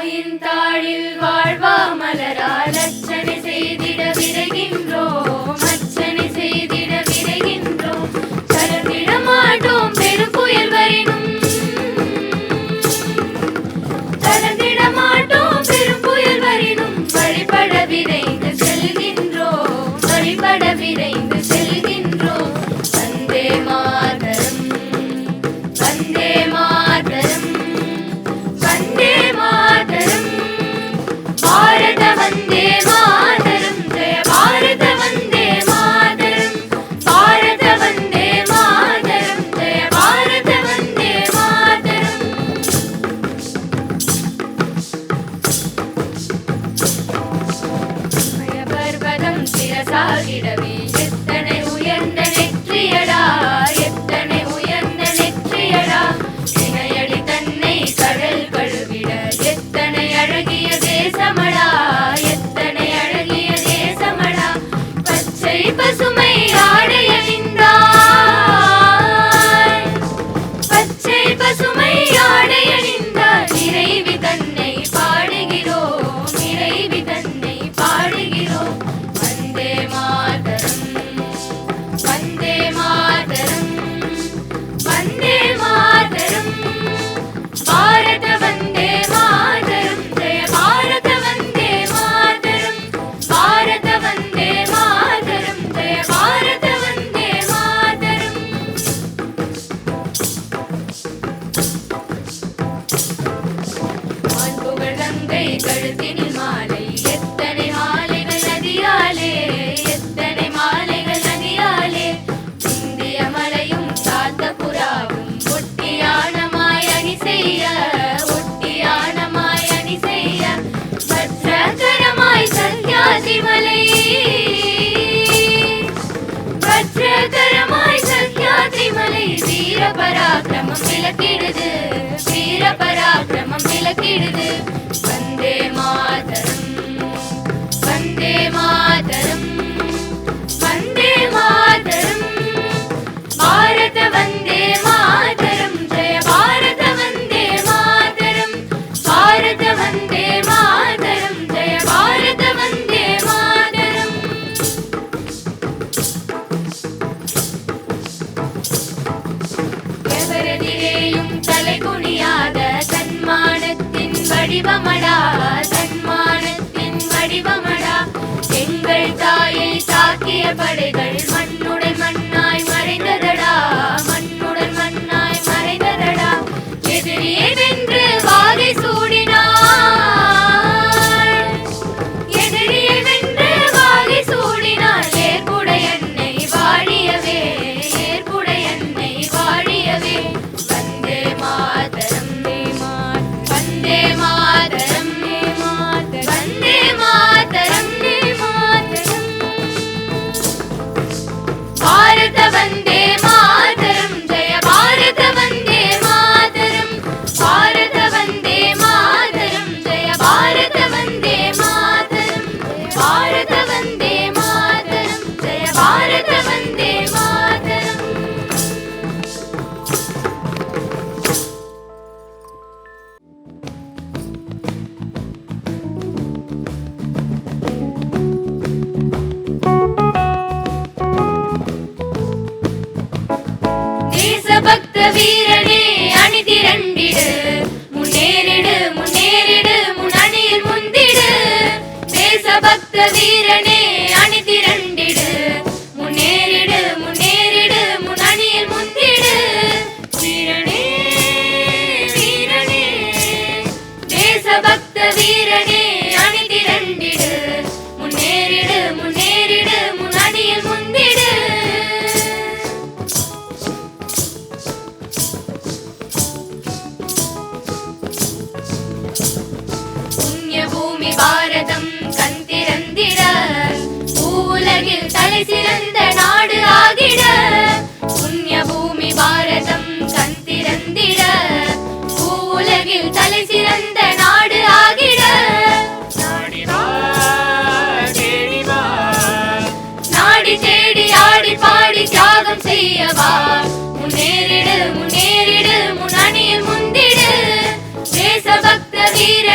தாயின் தாழில் வாழ்வா மலரால் அர்ச்சனை செய்திட விரைகின்றோம், அர்ச்சனை செய்திட விரைகின்றோம். கலந்திட மாட்டோம் பெரும் புயல் வரினும், கலந்திட மாட்டோம் பெரும் புயல் வரினும். வழிபட விரைந்து செல்கின்றோம், வழிபட விரைந்து செல்கின்றோம். வந்தே மாதரம், வந்தே மாதரம், வந்தே மாதரம். பாரத வந்தே மாதரம், ஜெய பாரத வந்தே மாதரம். பாரத வந்தே மாதரம், ஜெய பாரத வந்தே மாதரம். பர்வதம் சிரசாகிடவே எத்தனை உயர்ந்த நெற்றியடா, எத்தனை உயர்ந்த நெற்றியடா. இணையடி தன்னை கடல் கழுவிட எத்தனை அழகிய தேசமடா, எத்தனை அழகிய தேசமடா. பச்சை பசுமை ஆடை அணிந்தாய், பச்சை பசுமை ஆடை அணிந்தாய். இறைவி தன்னை பாடுகிறோம், இறைவி தன்னை பாடுகிறோம். வந்தே மாதரம், வந்தே மாதரம், வந்தே மாதரம். பாரத வந்தே மாதரம், ஜெய பாரத வந்தே மாதரம். பாரத வந்தே மாதரம், ஜெய பாரத வந்தே மாதரம். மாண்புகள் கங்கை கழுத்தினில் மாலை, எத்தனை மாலைகள் நதியாலே, எத்தனை மாலைகள் நதியாலே. இந்திய மலையும் சாத்த புறாவும் ஒட்டியானமாய் அணி செய்ய, ஒட்டியானமாய் அணி செய்ய. வஜ்ரகரமாய் சத்யாதி மலை, வஜ்ரகரமாய் சத்யாதி மலை. வீர பராக்கிரமம் விளக்கிடுது, வீர பராக்கிரமம் விளக்கிடுது. வந்தே மாதரம், வந்தே மாதரம், வந்தே மாதரம். பாரத வந்தே மாதரம், ஜெய பாரத வந்தே மாதரம். பாரத வந்தே மாதரம், ஜெய பாரத வந்தே மாதரம். எவரதிலேயும் தலை குனியாத தன்மானத்தின் வடிவமடா, தன்மானத்தின் வடிவமடா. எங்கள் தாயை தாக்கிய படைகள் மண்ணுடன் மண்ணாய் மறைந்ததடா, மண்ணுடன் மண்ணாய் மறைந்ததடா. எதிரியை வென்று வாகை சூடினாள், எதிரியை வென்று வாகை சூடினாள். ஏற்புடையன்னை வாழியவே, ஏற்புடையன்னை வாழியவே. வந்தே மாதரம், வந்தே மாதரம், வந்தே மாதரம், மாதரம். பாரத வந்தே மாதரம், ஜெய பாரத வந்தே மாதரம். பாரத வந்தே மாதரம், ஜெய பாரத வந்தே மாதரம். பாரத வந்தே மாதரம், ஜெய பாரத வந்தே மாதரம். தேசபக்த வீரனே அணி திரண்டிடு, முன்னேறிடு முன்னேறிடு முன்னணியில் முந்திடு. தேசபக்த வீரனே அணி திரண்டிடு, முன்னேறிடு முன்னேறிடு முன்னணியில் முந்திடு. வீரனே வீரனே, தேசபக்த வீரனே அணி திரண்டிடு, முன்னேறிடு முன்னேறிடு முன்னணியில் முந்திடு. புண்ணிய பூமி பாரதம் கண் திறந்திட, பூவுலகில் தலை சிறந்த நாடு ஆகிட. புண்ணிய பூமி பாரதம் கண் திறந்திட, பூவுலகில் தலை சிறந்த நாடு ஆகிட. நாடி தேடி ஆடி பாடி தியாகம் செய்யவா. முன்னேறிடு முன்னேறிடு முன்னணியில் முந்திடு. தேசபக்த வீர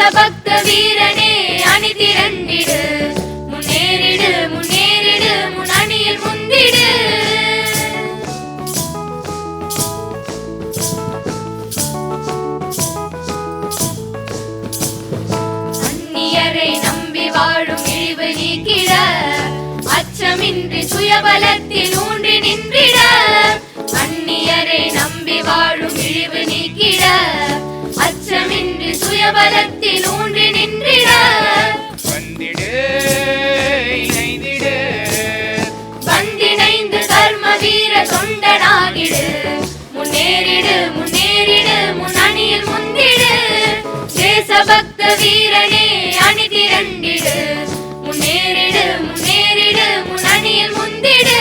தேசபக்த வீரனே அணி திரண்டிடு, முன்னேறிடு முன்னேறிடு முன்னணியில் முந்திடு. அந்நியரை நம்பி வாழும் இழிவு நீக்கிட, அச்சமின்றி சுயபலத்தில் ஊன்றி நின்றிட. அந்நியரை நம்பி வாழும் இழிவு நீக்கிட, அச்சமின்றி சுயபலத்தில் ஊன்றி நின்றிட. வந்திடு இணைந்திடு, வந்திணைந்து கர்ம வீர தொண்டனாகிடு, முன்னேறிடு முன்னேறிடு முன்னணியில் முந்திடு. தேசபக்த வீரனே அணி திரண்டிடு, முன்னேறிடு முன்னேறிடு முன்னணியில் முந்திடு.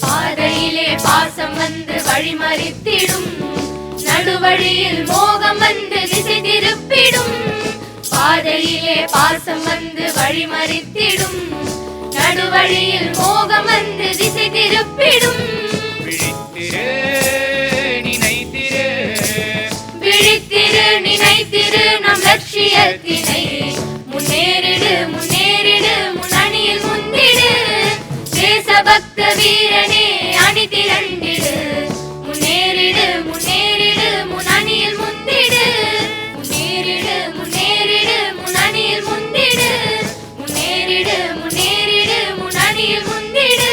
பாதையிலே பாசம் வந்து வழிமறித்திடும், நடுவழியில் மோகம் வந்து திசை திருப்பிடும். பாதையிலே பாசம் வந்து வழிமறித்திடும், நடுவழியில் மோகம் வந்து திசை திருப்பிடும். விழித்திரு நினைத்திரு, விழித்திரு நினைத்திரு நம் லட்சியத்தினை, முன்னேறிடு முன்னேறிடு முன்னணியில் முந்திடு. தேசபக்த வீரனே அணி திரண்டிடு, முன்னேறிடு முன்னேறிடு முன்னணியில் முந்திடு. முன்னேறிடு முன்னேறிடு முன்னணியில் முந்திடு, முன்னேறிடு முன்னேறிடு முன்னணியில் முந்திடு.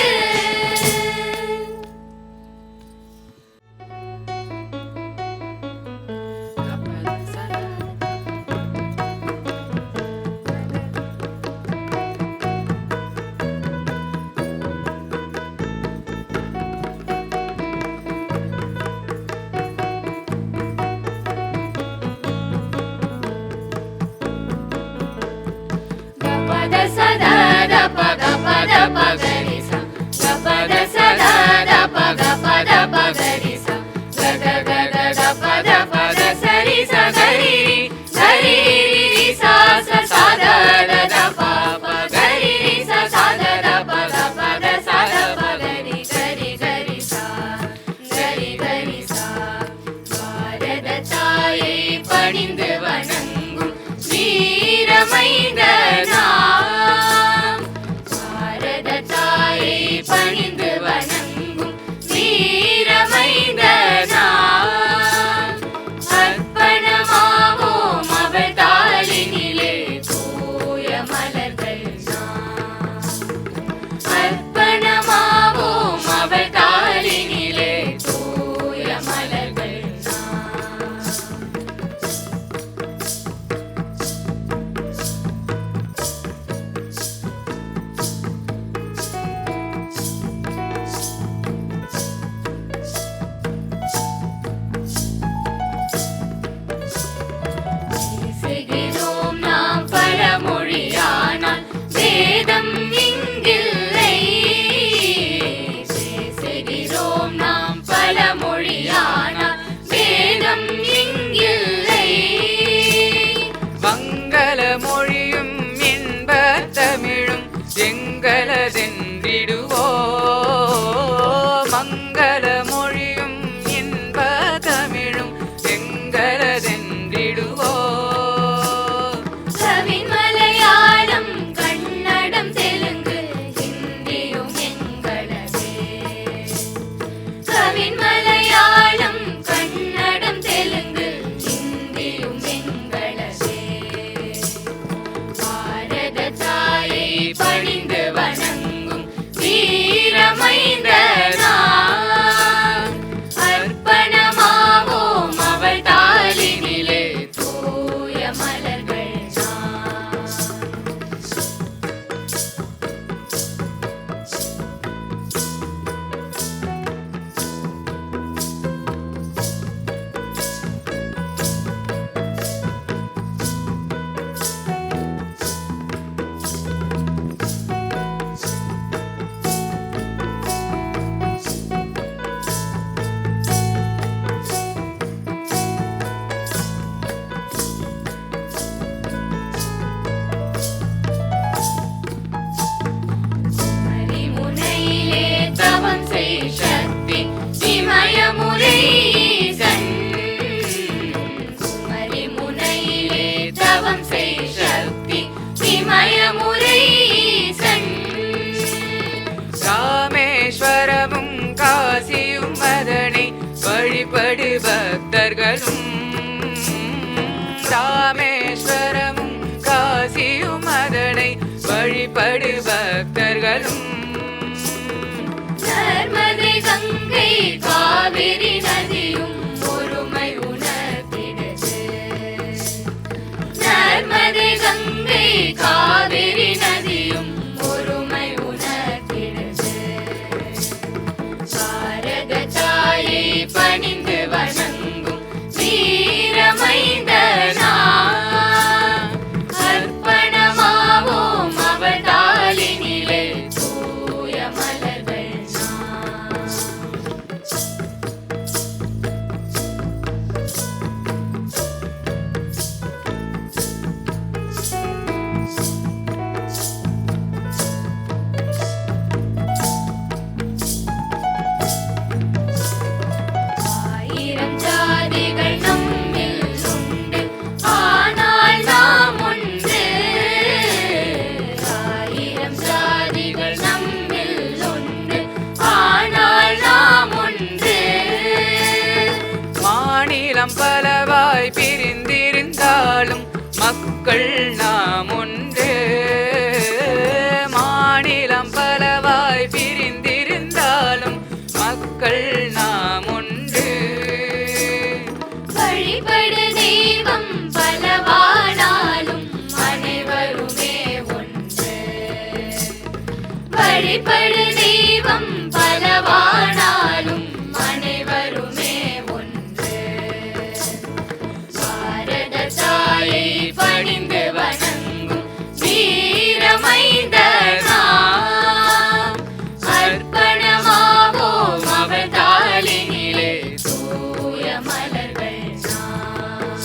గపద సదా దప గపద పగరి స, గపద సదా దప గపద పగరి స, గగ గగ గపద పగ సరి స గరి గరి రి స స సద ద ప గరి రి స సద ద ప గపద సద పగరి గరి గరి స గరి గరి స. பாரத தாயை பணிந்து வணங்கும் வீரமைந்தனாம், பாரத தாயை பணிந்து வணங்கும் வீரமைந்தனாம். அர்ப்பணமாவோம் அவள் தாளினிலே தூய மலர்கள் நாம், அர்ப்பணமாவோம் அவள் தாளினிலே தூய மலர்கள் நாம். பேசுகிறோம் நாம் பழமொழியானால் வேதம் இங்கில்லை. பேசுகிறோம் நாம் பழமொழியானால் வேதம் இங்கில்லை. மங்கள மொழியும் இன்பத் தமிழும் எங்களதென்றிடுவோ. மங்கள மொழியும் இன்பத் தமிழும் எங்களதென்றிடுவோ. கவின் மலையாளம் கன்னடம் தெலுங்கு ஹிந்தியும் எங்களதே. கவின் மலையாளம் கன்னடம் தெலுங்கு ஹிந்தியும் எங்களதே. பாரத தாயை பணிந்து வணங்கும் வீரமைந்தனாம், இமயமுறை ஈசன் குமரி முனையிலே தவம் செய் சக்தி இமயமுறை ஈசன் ராமேஸ்வரமும் காசியும் அதனை வழிபடு பக்தர்களும் ராமேஸ்வரமும் காசியும் அதனை வழிபடு பக்தர்களும் நர்மதை கங்கை காவிரி நதியும் ஒருமை உணர்த்திடுது நர்மதை கங்கை காவிரி நதியும் ஒருமை உணர்த்திடுது பாரத தாயை பணிந்து வணங்கும் வீரமைந்தனா அர்ப்பணமாவோம் அவதாலினிலே தூய மலர்கள் நாம். ஆயிரம் ஜாதிகள் நம்மில் உண்டு ஆனால் நாம் ஒன்று ஆயிரம் ஜாதிகள் நம்மில் உண்டு ஆனால் நாம் ஒன்று மாநிலம் பலவாய் பிரிந்திருந்தாலும் மக்கள் நாம் ஒன்று மாநிலம் பலவாய் பிரிந்திருந்தாலும் மக்கள் நாம் ஒன்று வழிபடு தெய்வம் பலவானாலும் அனைவருமே ஒன்று வழிபடு தெய்வம் பலவானாலும் அனைவருமே ஒன்று பாரத தாயை பணிந்து வணங்கும் வீரமைந்தனா அர்ப்பணமாவோம் அவதாலினிலே தூய மலர்கள் நாம்.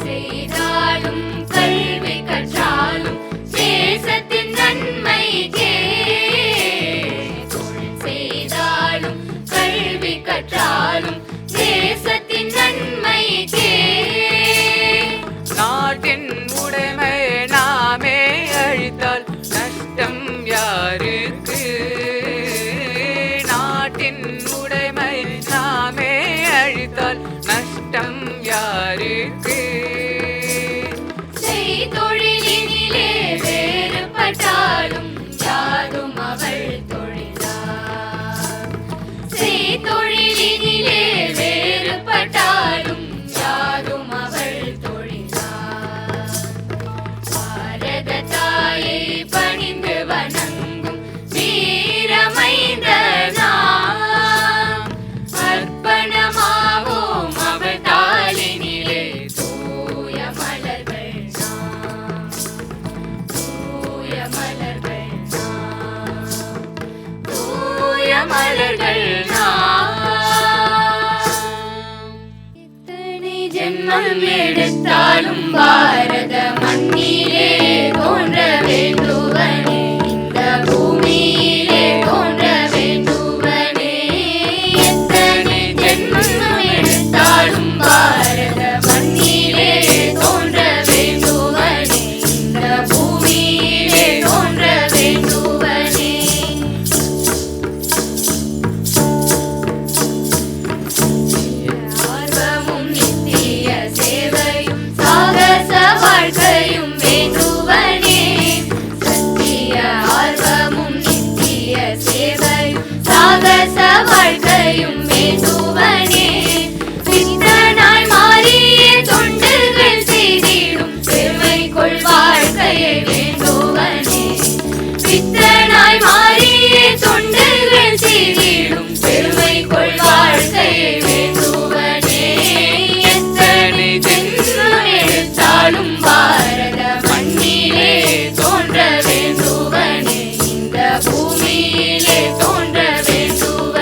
செய்தாலும் கல்வி கற்றாலும் தேசத்தின் நன்மைக்கே தொழில் செய்தாலும் கல்வி கற்றாலும் தேசத்தின் நன்மைக்கே நாட்டின் உடைமை நாமே அழித்தால் நஷ்டம் யாருக்கு நாட்டின் உடைமை நாமே அழித்தால் நஷ்டம் யாருக்கு செய்தொழிலினிலே வேறுபட்டாலும் யாதும் அவள் தொழிலா செய்தொழிலினிலே வேறுபட்டாலும் யாதும் அவள் தொழிலா பாரத தாயை பணிந்து வணங்கும் வீரமைந்தனா அர்ப்பணமாவோம் அவதாலினிலே தூய மலர்கள் நாம். தூய மலர்கள் நாம். தூய மலர்கள் நாம். எத்தனை ஜென்மம் எடுத்தாலும் பாரத மண்ணிலே தோன்ற வேண்டுவனே இந்த பூமியிலே தோன்ற வேண்டுவனே எத்தனை ஜென்மம் எடுத்தாலும் பாரத மண்ணிலே தோன்ற வேண்டுவனே இந்த பூமியிலே தோன்ற வேண்டுவனே ஆர்வமும் நித்திய சேவையும் சாகச வாழ்க்கையும் வேண்டுவனே சத்திய ஆர்வமும் நித்திய சேவையும் சாகச வாழ்க்கையும் வேண்டுவனே சித்தனாய் மாறிய தொண்டுகள் செய்திடும் பெருமைக்குள் வாழ்க்கையை வேண்டுவனே சித்தனாய் மாறிய தொண்டுகள் செய்திடும் பெருமைக்குள் வாழ்க்கையை வேண்டுவனே எத்தனை ஜென்மம் எடுத்தாலும் பாரத மண்ணிலே தோன்ற வேண்டுவனே இந்த பூமியிலே தோன்ற வேண்டுவனே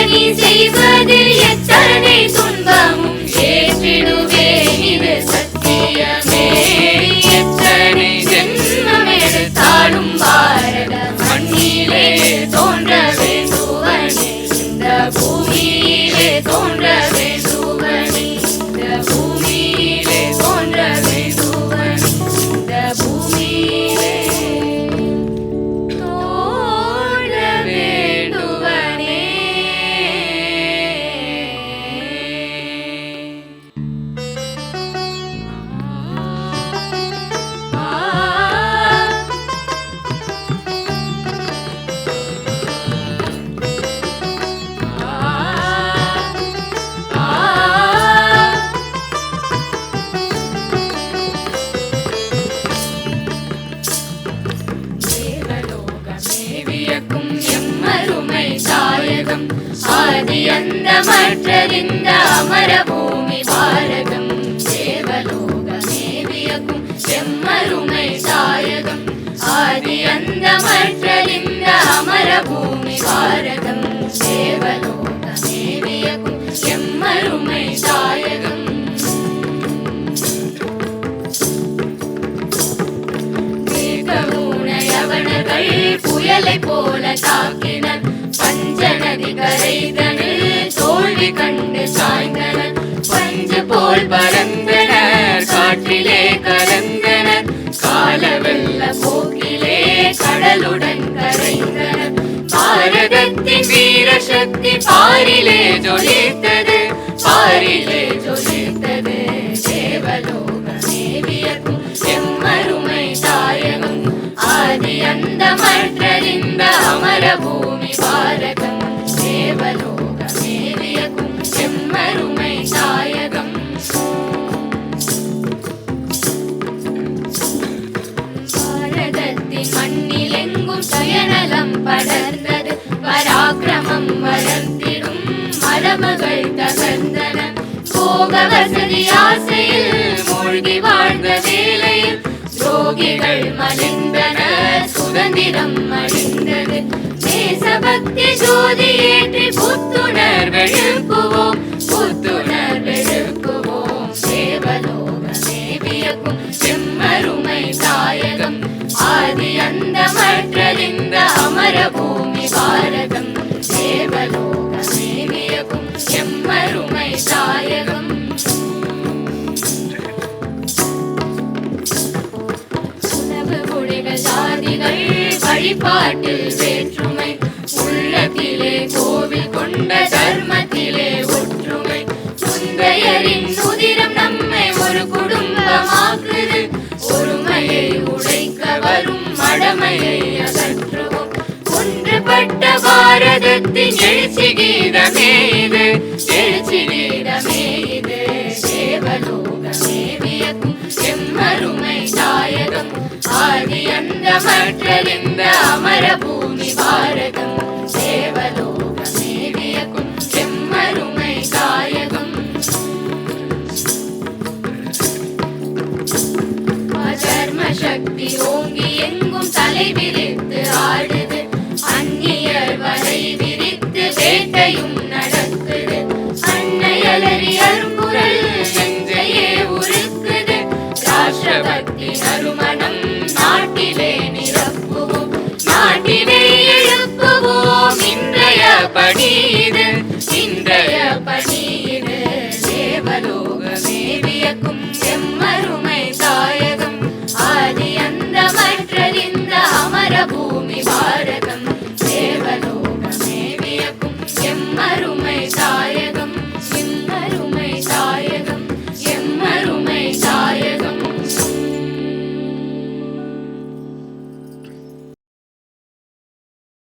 நீ செய்வது எத்தனை துன்பமும் ஏற்றிடுவேன் இது சத்தியமே. எத்தனை ஜென்மம் எடுத்தாலும் பாரத மண்ணிலே தோன்ற வேண்டுவனே, இந்த பூமியிலே தோன்ற வேண்டுவனே, இந்த பூமியிலே தோன்ற வேண்டுவனே, இந்த பூமியிலே தோன்ற வேண்டுவனே. வியக்கும் எம்மருமை தாயகம் ஆதி அந்தமற்றறிந்த அமர பூமி பாரதம். தேவலோகமே வியக்கும் எம்மருமை தாயகம் ஆதி அந்தமற்றறிந்த அமர பூமி பாரதம். தேவலோகமே வியக்கும் எம்மருமை தாயகம். யவனர்கள் புயலை போல தாக்கினர், பஞ்சநதி கரைதனில் தோல்வி கண்டு சாய்ந்தனர். பஞ்சு போல் பறந்தனர், காற்றிலே கலந்தனர், கால வெள்ள போக்கிலே கடலுடன் கரைந்தனர். பாரதத்தின் வீர சக்தி பாரிலே ஜொலித்தது, பாரிலே ஜொலித்தது. தேவலோகமே வியக்கும் எம்மருமை தாயகம் ஆதி அந்தமற்றறிந்த அமர பூமி பாரதம். தேவலோகமே வியக்கும் எம்மருமை தாயகம். பாரதத்தின் மண்ணிலெங்கும் சுயநலம் படர்ந்தது, பராக்கிரமம் வளர்த்திடும் மரபுகள் தகர்ந்தன. போக வசதி ஆசையில் மூழ்கி வாழ்ந்த வேளையில் துரோகிகள் மலிந்தனர், சுதந்திரம் அழிந்தது. தேசபக்தி ஜோதி ஏற்றி புத்துணர்வெழுப்புவோம், புத்துணர்வெழுப்புவோம். தேவலோகமே வியக்கும் எம்மருமை தாயகம் ஆதி அந்தமற்றறிந்த அமர பூமி பாரதம். தேவலோகமே வியக்கும் எம்மருமை தாயகம். ஜாதிகள் வழிபாட்டில் வேற்றுமை, உள்ளத்திலே கோவில் கொண்ட தர்மத்திலே ஒற்றுமை. முந்தையரின் உதிரம் நம்மை ஒரு குடும்பமாக்குது, ஒருமையை உடைக்க வரும் மடமையை அகற்றுவோம். ஒன்றுபட்ட பாரதத்தின் எழுச்சி கீதமே இது, எழுச்சி கீதமே இது. தேவலோகமே வியக்கும் எம்மருமை தாயகம் ஆதி அந்தமற்றறிந்த அமர பூமி பாரதம். தேவலோகமே வியக்கும் எம்மருமை தாயகம். அதர்ம சக்தி ஓங்கி எங்கும் தலை விரித்து ஆடுது, அந்நியர் வரை விரித்து வேட்டையும் நடக்குது. அன்னையலறி அருங்குரல் நெஞ்சையே உருக்குது, ராஷ்டிரபக்தி நறுமணம் நாட்டிலே நிரப்புவோம், நாட்டிலே எழுப்புவோம். இன்றைய பணி இது, இன்றைய பணி இது. தேவலோகமே வியக்கும் எம்மருமை தாயகம் ஆதி அந்தமற்றறிந்த அமர பூமி பாரதம்.